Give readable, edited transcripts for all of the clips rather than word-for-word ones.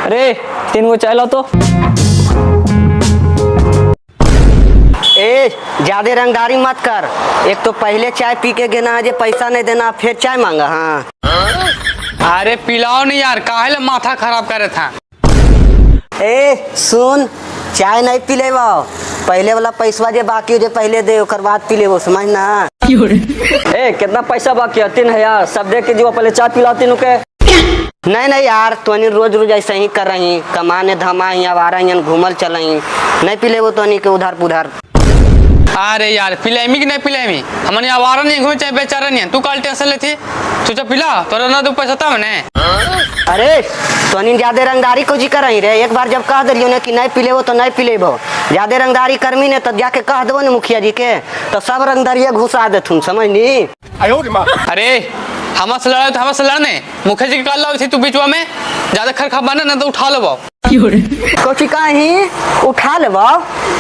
अरे 3 गो चाय लो तो। ए ज्यादा रंगदारी मत कर। एक तो पहले चाय पी के गिना है, पैसा नहीं देना फिर चाय मांगा। हाँ अरे पिलाओ नहीं यार, काहे माथा खराब करे था। ए सुन, चाय नहीं पी ले पहले वाला पैसा जो बाकी हो जो पहले दे, ओकर बाद पी ले, समझ ना। ए कितना पैसा बाकी है? 3000 सब दे के जो पहले चाय पिला तीनों के। नहीं यार, तो रोज रोज ऐसे ही कर रही, कमाने धमा ही आवारा घूमल चल रही, नहीं पी ले वो तो के उधार पुधार। अरे यार पिलेमी कि नहीं पिलेमी, हमने आवारा नहीं घूमे चाहे बेचारा नहीं। तू कल टेंशन लेती तू जब पिला तो ना तू पैसा था मैंने। अरे तो ज्यादा रंगदारी को जी कर रही रे। एक बार जब कह दिलियो ने कि नहीं पिले वो तो नहीं पिले वो, ज्यादा रंगदारी कर्मी ने तब जाके कह देवो ना मुखिया जी के, तो सब रंगदारिया घुसा देथुन, समझ नी। अरे हमसे लड़ा तो हमसे लड़ने मुखिया जी के कल लाओ थी तू बीचवा में ज्यादा खरखा बना ना तो उठा लो। कोची कहीं उठा ले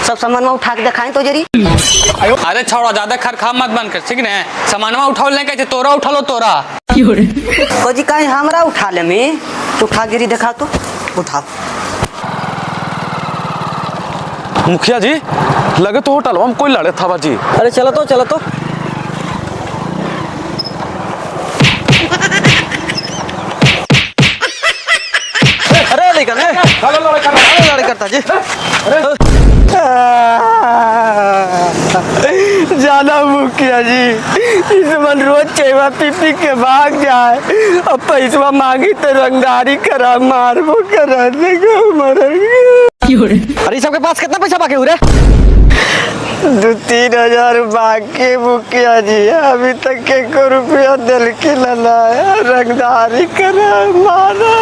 सब सामान उठा के दिखाएं तो जरी। अरे छोड़ा ज्यादा खरखा मत बन कर, ठीक ना। सामान उठाओ नहीं कहते, तोरा उठा लो तोरा। कोची कहीं हमरा उठा ले मी, उठा गिरी दिखा तो उठा। मुखिया जी लगे तो होटल हम कोई लड़े था बाजी। अरे चलो तो चलो तो। अरे देखा ने लड़ाई करता जी। ज्यादा मुखिया जी, इस मन रोज चेवा पी पी के भाग जाए, अब पैसा मांगी तो रंगदारी करा, मारबो करा देगा मरेंगे। अरे सबके पास कितना पैसा बाकी हो रे? 2-3 हजार बाकी मुखिया जी, अभी तक के को रुपया दिल के ललाया, रंगदारी करा मारा।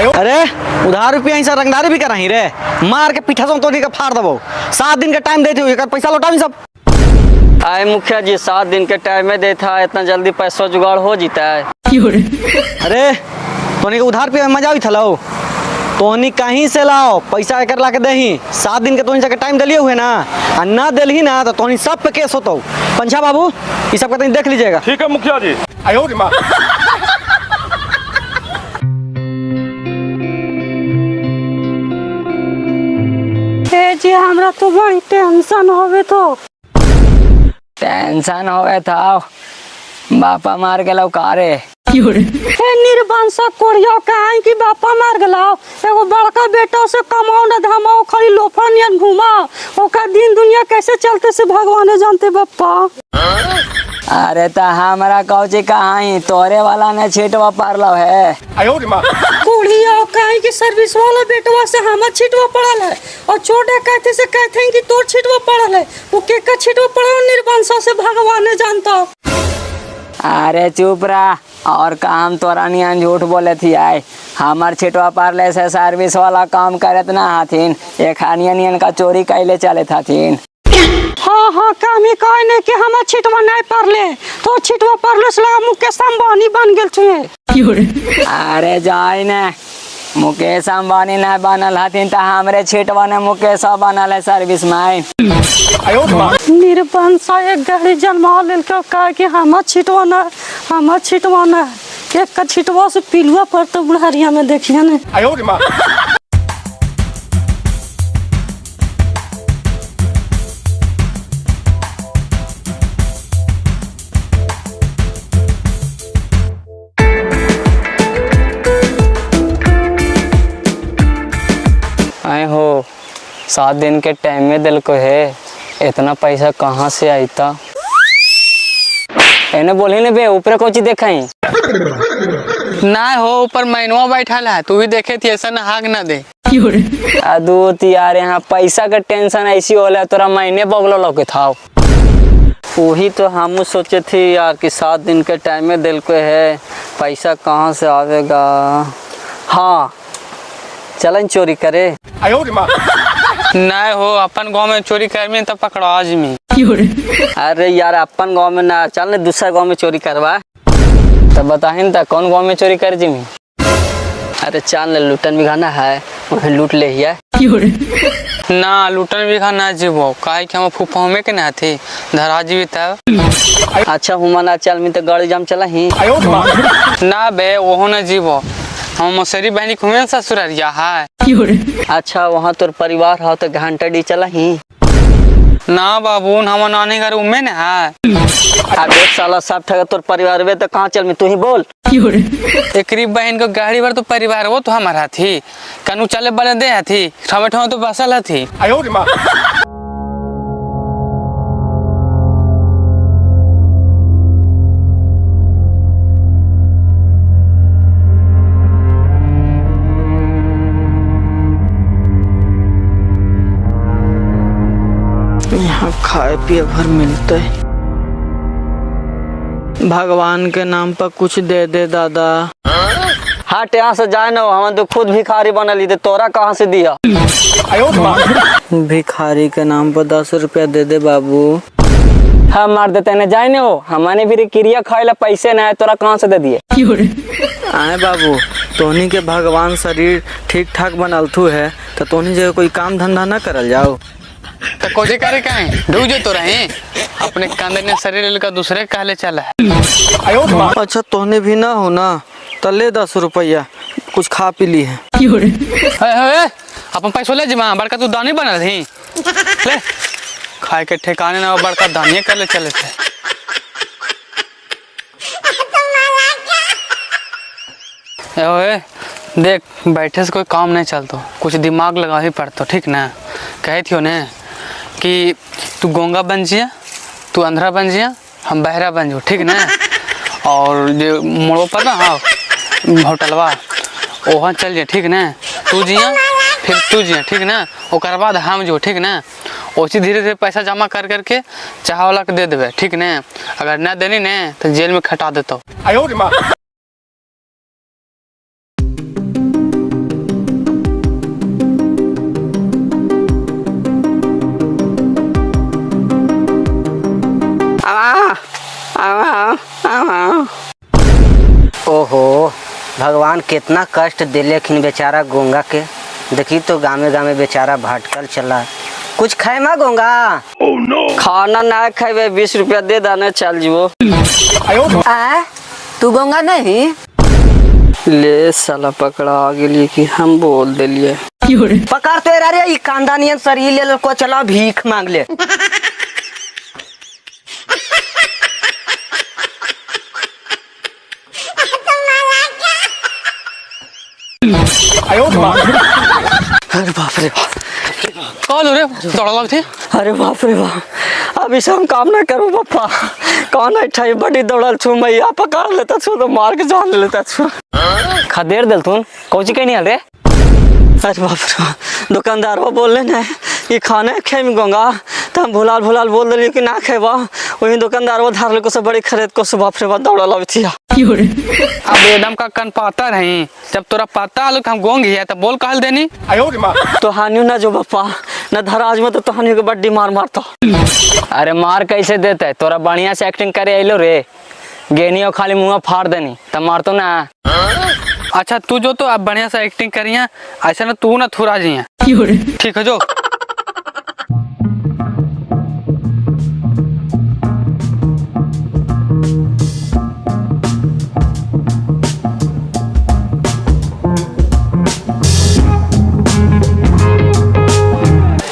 अरे उधार रुपया ऐसा रंगदारी भी कराही रे, मार के पीठा तो का फाड़ दबो। 7 दिन का टाइम देते हो, पैसा लौटा भी सब। आए मुखिया जी 7 दिन के टाइम में देता है, इतना जल्दी पैसा जुगाड़ हो जीता है। अरे तोनी उधार पे मजा भी थलो, तोनी कहीं से लाओ पैसा एक ला के दही। 7 दिन के तोनी से टाइम दिलिए हुए ना, और ना दिलही ना तो तोनी सब पे केस होतो। पंछा बाबू ये सब का देख लीजिएगा। ठीक है मुखिया जी। जी हमरा तो बड़ी टेंशन होवे तो। टेंशन होवे था, बापा मार के लौकारे। निर्वंश कोरिया कहीं कि बापा मार गलाओ, एगो बड़का बेटा से कमाओ न धमाओ, खाली लोफर नियन घुमाओ, ओका दिन दुनिया कैसे चलते से भगवान जानते बापा। अरे ता हमरा कौची कहाई, तोरे वाला ने छीटवा पारलो है। कुड़िया कहीं कि सर्विस वाला बेटवा से हमार छीटवा पड़ल है, और छोटा कहते से कहते हैं कि तोर छीटवा पड़ल है, वो के का छीटवा पड़ल निर्वंश से भगवान जानता। अरे चुप रहा, और काम तोरा नियन झूठ बोले थी। आए हमार छिटवा पारले से सर्विस वाला काम करत ना हथिन, एक नियन का चोरी कैले चले हथिन। हाँ काम ही कहने कि हमार छिटवा नहीं पारले, तो छिटवा पारले से मुकेश अंबानी बन गेल छे। अरे जाए न, मुकेश अंबानी न बनल हथिन तो हमरे छिटवा ने मुकेश बनल है सर्विस में। निर्वंश एक गाड़ी जन्मा लेल के कहा कि हमार छिटवा न एक का छिटवा से पिलुआ पर तो बुढ़ारिया में देखिए ना। आए हो 7 दिन के टाइम में दिल को है, इतना पैसा कहाँ से आई था? एने बोली ने बे ऊपर कोची देखाई ना हो ऊपर मैनुआ बैठा है, तू भी देखे थी ऐसा ना हाग ना दे। अदूत यार, यहाँ पैसा का टेंशन ऐसी होला, तोरा महीने बगलो लौके था। वही तो हम सोचे थे यार कि 7 दिन के टाइम में दिल को है, पैसा कहाँ से आवेगा। हाँ चलन चोरी करे। ना हो अपन गांव में चोरी कर में तब पकड़ो आज में। अरे यार अपन गांव में ना, चल दूसरा गांव में चोरी करवा। तब बताहिन था कौन गांव में चोरी कर जिमी। अरे चल लूटन भी खाना है, वहीं लूट ले हिया। ना लूटन भी खाना जीवो, काहे कि हम फूफा में के ना थे धरा जीवी अच्छा हुमा ना चल में तो गाड़ी जाम चला ही। ना बे ओहो ना जीवो, हम मौसेरी बहनी घूमे ससुरारिया है। अच्छा वहाँ तोर परिवार हो तो घंटा डी चला ही ना बाबू हम नानी घर उमे न है। अब एक साला सब ठगा तोर परिवार में तो कहाँ चल में तू ही बोल। एकरी बहन को गाड़ी भर तो परिवार वो तो हमारा थी कनु चले बड़े दे थी ठमे ठमे तो बसल थी। यहाँ खाए पिए भर मिलते भगवान के नाम पर कुछ दे दे दादा। हट यहाँ से जाए ना हम तो खुद भिखारी बनली थे तोरा कहाँ से दिया। भिखारी के नाम पर 10 रुपया दे दे बाबू। हम मार देते न जाए ना हमारे भी क्रिया खाए ला पैसे न है तोरा कहाँ से दे दिए। आए बाबू तोहनी के भगवान शरीर ठीक ठाक बनलथू है तो तोहनी जगह कोई काम धंधा न करल जाओ। तो कोजे करे कहीं डूब तो रहे अपने कंधे ने शरीर का दूसरे कहले चला है। अच्छा तोहने भी ना हो ना तो ले 10 रुपया कुछ खा पी ली है। अपन पैसो ले जिमा बड़का तू दानी बनल ही ले खाए के ठिकाने ना बड़का दानिये कर ले चले थे। देख बैठे से कोई काम नहीं चलता कुछ दिमाग लगा ही पड़ता ठीक ना। कहे थी ने कि तू गोंगा बन जिया तू अंधरा बन जिया हम बहरा बन जाओ ठीक ना। और जो मोड़ो पर ना हाँ होटलवा वहाँ चल जाए ठीक ना। तू जिया फिर तू जिया ठीक ना ओकर बाद हम जो ठीक ना उसी धीरे धीरे पैसा जमा कर करके चाह वाला के दे देवे ठीक ना। अगर ना देनी ने तो जेल में खटा देता। ओहो भगवान कितना कष्ट दिलेखिन बेचारा गोंगा के। देखी तो गामे गामे बेचारा भटकल चला। कुछ खाए मा गोंगा। खाना ना खाए 20 रुपया दे दाने चल जीवो। तू गोंगा नहीं ले साला पकड़ा आ गेली कि हम बोल दिलिए। पकड़ तो रे कांदानियन सरी ले को चला भीख मांग ले। अरे बाप रे बाप कौन रे दौड़ा थी। अरे बाप रे बाप अभी से हम काम ना करो पापा कौन है बड़ी दौड़ल छू मैया पकड़ लेता छू तो मार के जान लेता छू। खदेर दिल तू कौची कहीं नहीं हल रे। अरे बाप रे बाप दुकानदार वो बोल रहे ये खाना खे में गोंगा तो हम भुलाल भुलाल बोल दिली कि ना खेबा वही दुकानदार वो धार को से बड़ी खरीद को से बाप रे बाप दौड़ल अभी थी। अब एकदम का कन पाता रही जब तोरा पता आलू हम गोंग है तो बोल कहल देनी। तो हानियो ना जो बापा न धराज में तो हानियो के बड्डी मार मारता। अरे मार कैसे देता है तोरा बढ़िया से एक्टिंग करे अलो रे गेनी और खाली मुँह फाड़ देनी तब मार तो ना। अच्छा तू जो तो अब बढ़िया से एक्टिंग करिया ऐसा ना तू ना थुरा जिया ठीक है जो।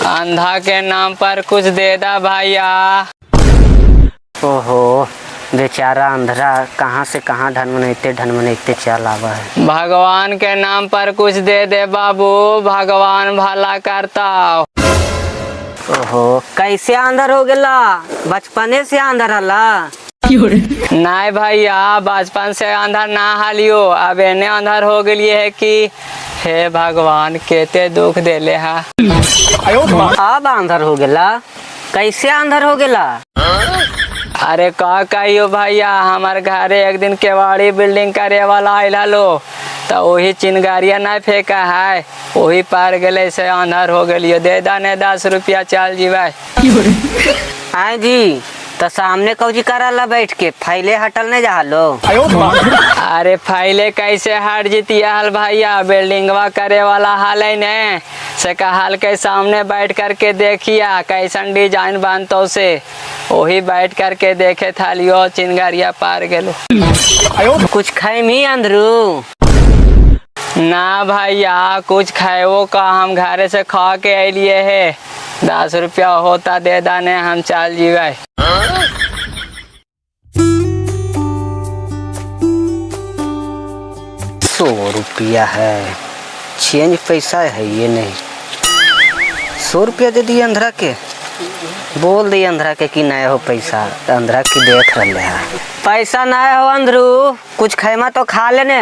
अंधा के नाम पर कुछ दे दा भैया। ओहो बेचारा अंधरा कहाँ से कहाँ ढनमनैते चल आवा है। भगवान के नाम पर कुछ दे दे बाबू भगवान भला करता। ओहो कैसे अंधर हो गला बचपने से अंधर हला। नहीं भैया बचपन से अंधर ना हालियो अब एने अंधर हो गई है कि हे भगवान केते दुख देले है। अब अंधर हो गला कैसे अंधर हो गला। अरे का कहियो भैया हमारे घरे एक दिन केवाड़ी बिल्डिंग करे वाला आइला लो तो वही चिंगारिया नहीं फेंका है वही पार गले से अंधर हो गलियो दे दाने 10 रुपया चल जीवा। हाँ जी तो सामने कौजी करला बैठ के फाइले हटल नहीं जा लो। अरे फाइले कैसे हट जीती हाल भैया बिल्डिंगवा करे वाला हाल है ने से हाल के सामने बैठ करके देखिया कैसन डिजाइन बनतो से वही बैठ करके देखे था लियो चिंगारिया पार गेलो। कुछ खाई मी अंधरू ना भैया कुछ खाएवो का, हम घरे से खा के अलिए है। 10 रुपया होता दे दाने, हम चल जीवे। 100 रुपया है, चेंज पैसा है ये नहीं। 100 रुपया दे दिए अंधरा के, बोल दिए अंधरा के कि नया हो पैसा। अंधरा की देख रहे है पैसा नया हो। अंधरू कुछ खैमा तो खा लेने।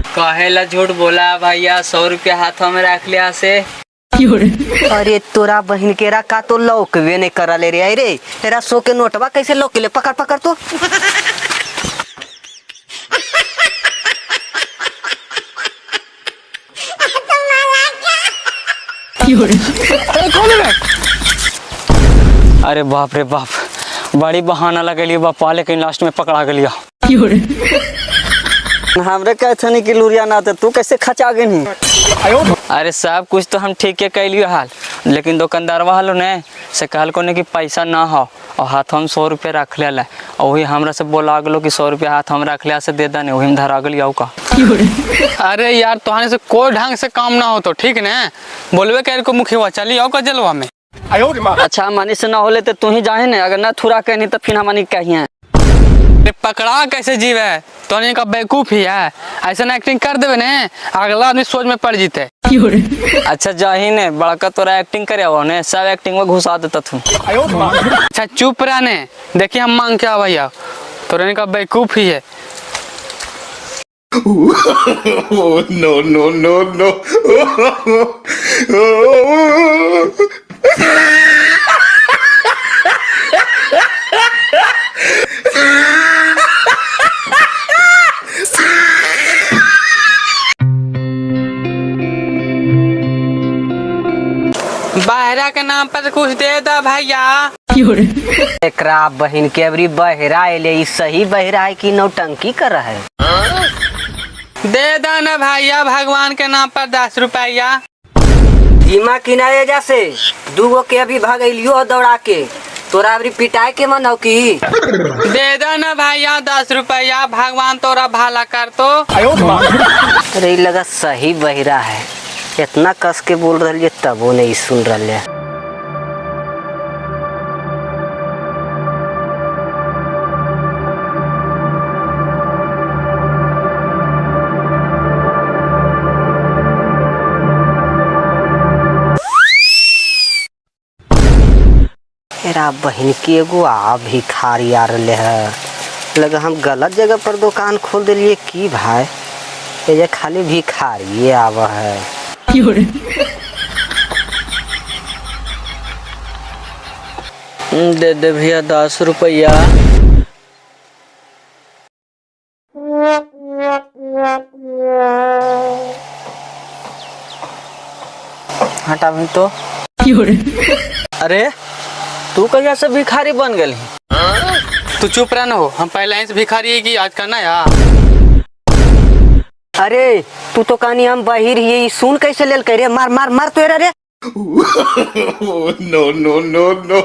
कहेला झूठ बोला भैया, 100 रुपया हाथों में रख लिया से। अरे तोरा बहन के रखा तो लौकवे नहीं करा ले रे। अरे तेरा 100 के नोटवा कैसे लौक ले? पकड़ पकड़ तो। अरे बाप रे बाप, बड़ी बहाना लगलिए बापा, लेकिन लास्ट में पकड़ा गलिया। हमरे कहते नहीं कि लुरिया ना थे, तू कैसे खचा गए नहीं? अरे सब कुछ तो हम ठीक है कैलियो हाल, लेकिन दुकानदार वालों ने से कहल को ने कि पैसा ना हो और हाथ हम 100 रुपया रख ले, और वही हमरा से बोला गलो कि 100 रुपया हाथ हम रख लिया से दे दाने, वही में धरा गलिया का। अरे यार तोहने से कोई ढंग से काम ना हो तो ठीक ने, बोलबे कर को मुखिया चली आओ का जलवा में। अच्छा मनी से ना होले तो तू ही जाहे ना, अगर ना थुरा कहनी तो फिर हम कहिए। पकड़ा कैसे जीवे, तोहने का बेवकूफ ही है। ऐसा ना एक्टिंग कर देवे ने, अगला आदमी सोच में पड़ जीते। अच्छा जाही ने, बड़का तोरा एक्टिंग करे वो ने, सब एक्टिंग में घुसा देता तू। अच्छा चुप रहने, देखिए हम मांग क्या भैया, तोहने का बेवकूफ ही है। Oh, no, no, no, no. बहरा के नाम पर कुछ दे दा भैया। एकरा बहन के अबरी बहरा एले, ई सही बहरा है कि नौटंकी कर रहा है? दे दा ना भैया, भगवान के नाम पर 10 रुपया। धीमा किनारे जैसे 2 के अभी भगलियो दौड़ा के, तोरा अबरी पिटाई के मन हो की? दे दा ना भैया 10 रुपया, भगवान तोरा भाला कर तो। अरे लगा सही बहरा है, इतना कस के बोल रही तब वो नहीं सुन रहा। मेरा बहन की एगो भिखारी आ रहे है, लगा हम गलत जगह पर दुकान खोल दिलिए की भाई, ये खाली भिखारी आवा है। दे दे भैया 10 रुपया। हटा भी तो। अरे तू कहिया से भिखारी बन गई? तू चुप रहना हो, हम पहले ही से भिखारी है कि आज करना यार। अरे तू तो कहानी हम बाहिर ही सुन कैसे लेल कह रे? मार मार मार तो रे। Oh, no, no, no, no.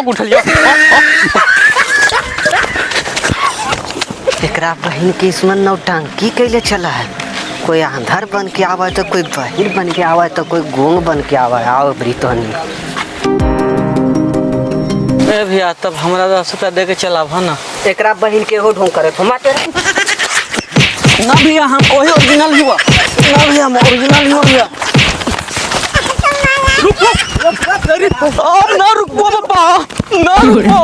उठल जा। एकरा बहन के इसमें नौटंकी कैले चला है, कोई आंधर बन के आवा तो कोई बहिर बन के आवा तो कोई गोंग बन के आवा। आओ ब्रितनी ए भैया तब हमरा 10 रुपया दे के चलाब ना। एकरा बहन के हो ढोंग करे थमा तेरे। ना भैया हम वही ओरिजिनल हुआ, ना भैया हम ओरिजिनल हुआ भैया। रुको ना रुको पापा, ना रुको।